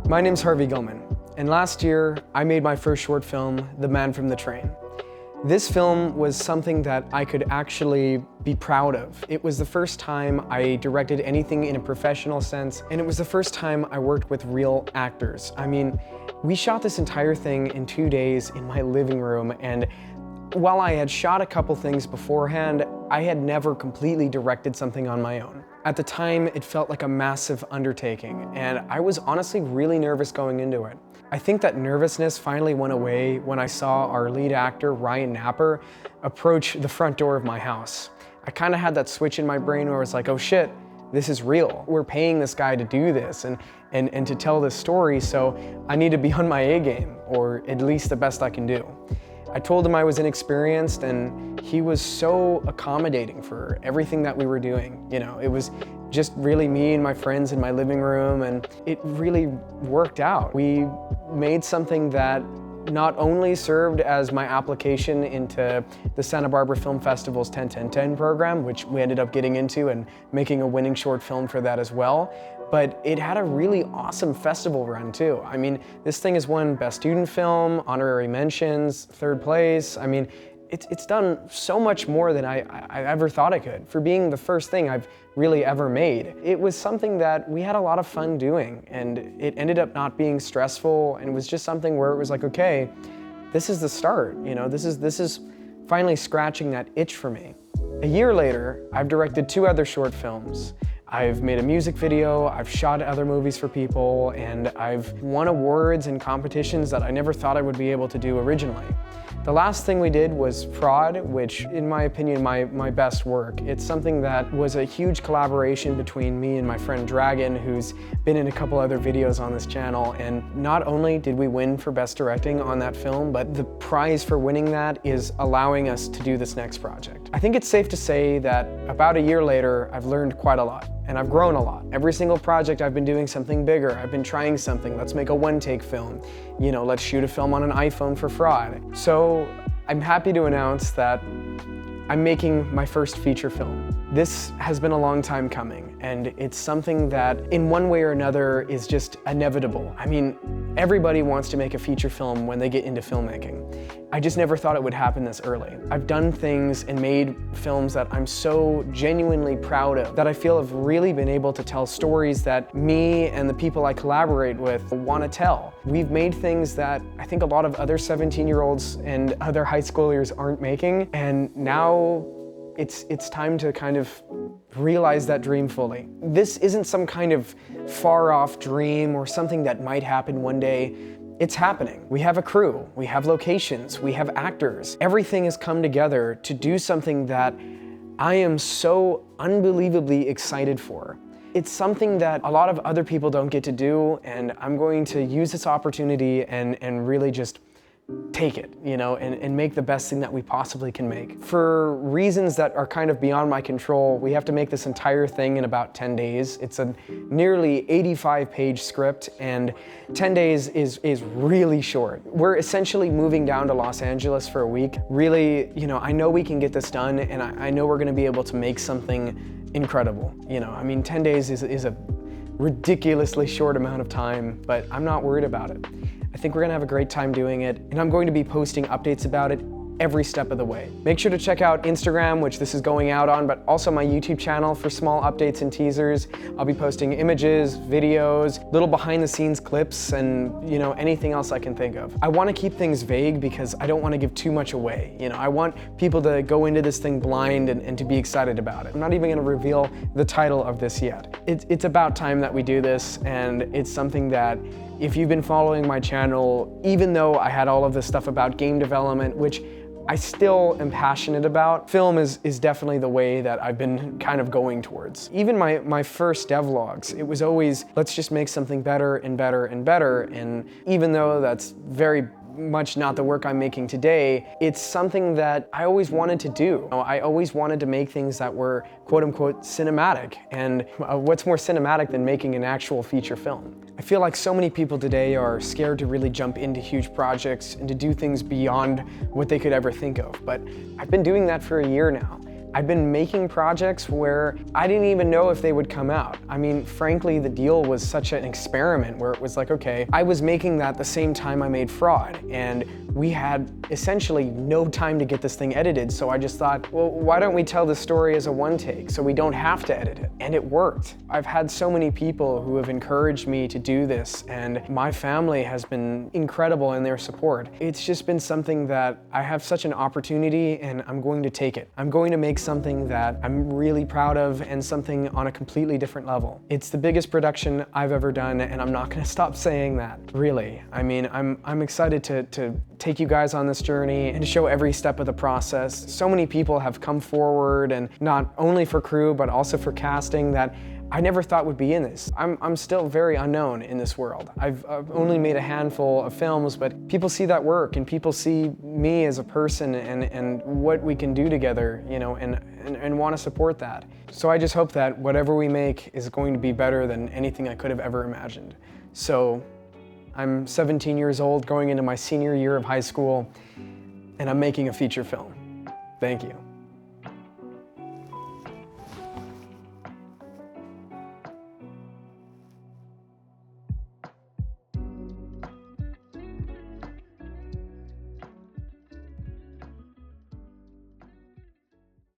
My name's Harvey Gilman, and last year I made my first short film, The Man from the Train. This film was something that I could actually be proud of. It was the first time I directed anything in a professional sense, and it was the first time I worked with real actors. I mean, we shot this entire thing in 2 days in my living room, and while I had shot a couple things beforehand, I had never completely directed something on my own. At the time, it felt like a massive undertaking, and I was honestly really nervous going into it. I think that nervousness finally went away when I saw our lead actor, Ryan Napper, approach the front door of my house. I kind of had that switch in my brain where I was like, oh shit, this is real. We're paying this guy to do this and to tell this story, so I need to be on my A game, or at least the best I can do. I told him I was inexperienced, and he was so accommodating for everything that we were doing. You know, it was just really me and my friends in my living room, and it really worked out. We made something that not only served as my application into the Santa Barbara Film Festival's 10-10-10 program, which we ended up getting into and making a winning short film for that as well, but it had a really awesome festival run too. I mean, this thing has won Best Student Film, honorary mentions, 3rd place. I mean, it's done so much more than I ever thought it could. For being the first thing I've really ever made. It was something that we had a lot of fun doing, and it ended up not being stressful, and it was just something where it was like, okay, this is the start, you know, this is finally scratching that itch for me. A year later, I've directed 2 other short films. I've made a music video, I've shot other movies for people, and I've won awards and competitions that I never thought I would be able to do originally. The last thing we did was Fraud, which, in my opinion, my best work. It's something that was a huge collaboration between me and my friend Dragon, who's been in a couple other videos on this channel, and not only did we win for Best Directing on that film, but the prize for winning that is allowing us to do this next project. I think it's safe to say that about a year later, I've learned quite a lot. And I've grown a lot. Every single project I've been doing something bigger. I've been trying something. Let's make a one-take film. You know, let's shoot a film on an iPhone for Fraud. So I'm happy to announce that I'm making my first feature film. This has been a long time coming, and it's something that in one way or another is just inevitable. I mean, everybody wants to make a feature film when they get into filmmaking. I just never thought it would happen this early. I've done things and made films that I'm so genuinely proud of, that I feel have really been able to tell stories that me and the people I collaborate with want to tell. We've made things that I think a lot of other 17-year-olds and other high schoolers aren't making, and now it's time to kind of realize that dream fully. This isn't some kind of far-off dream or something that might happen one day. It's happening. We have a crew, we have locations, we have actors. Everything has come together to do something that I am so unbelievably excited for. It's something that a lot of other people don't get to do, and I'm going to use this opportunity and really just take it, you know, and make the best thing that we possibly can make. For reasons that are kind of beyond my control, we have to make this entire thing in about 10 days. It's a nearly 85-page script, and 10 days is really short. We're essentially moving down to Los Angeles for a week. Really, you know, I know we can get this done, and I know we're gonna be able to make something incredible. You know, I mean, 10 days is a ridiculously short amount of time, but I'm not worried about it. I think we're gonna have a great time doing it, and I'm going to be posting updates about it every step of the way. Make sure to check out Instagram, which this is going out on, but also my YouTube channel for small updates and teasers. I'll be posting images, videos, little behind the scenes clips, and you know, anything else I can think of. I wanna keep things vague because I don't wanna give too much away. You know, I want people to go into this thing blind and to be excited about it. I'm not even gonna reveal the title of this yet. It's about time that we do this, and it's something that if you've been following my channel, even though I had all of this stuff about game development, which I still am passionate about, film is definitely the way that I've been kind of going towards. Even my first devlogs, it was always, let's just make something better and better and better. And even though that's very much not the work I'm making today, it's something that I always wanted to do. I always wanted to make things that were quote unquote cinematic. And what's more cinematic than making an actual feature film? I feel like so many people today are scared to really jump into huge projects and to do things beyond what they could ever think of. But I've been doing that for a year now. I've been making projects where I didn't even know if they would come out. I mean, frankly, the deal was such an experiment where it was like, okay, I was making that the same time I made Fraud, and we had essentially no time to get this thing edited, so I just thought, well, why don't we tell the story as a one take so we don't have to edit it? And it worked. I've had so many people who have encouraged me to do this, and my family has been incredible in their support. It's just been something that I have such an opportunity, and I'm going to take it. I'm going to make something that I'm really proud of and something on a completely different level. It's the biggest production I've ever done, and I'm not gonna stop saying that, really. I mean, I'm excited to take you guys on this journey and to show every step of the process. So many people have come forward, and not only for crew, but also for casting, that I never thought would be in this. I'm still very unknown in this world. I've only made a handful of films, but people see that work, and people see me as a person and what we can do together, you know, and want to support that. So I just hope that whatever we make is going to be better than anything I could have ever imagined. So I'm 17 years old, going into my senior year of high school, and I'm making a feature film. Thank you.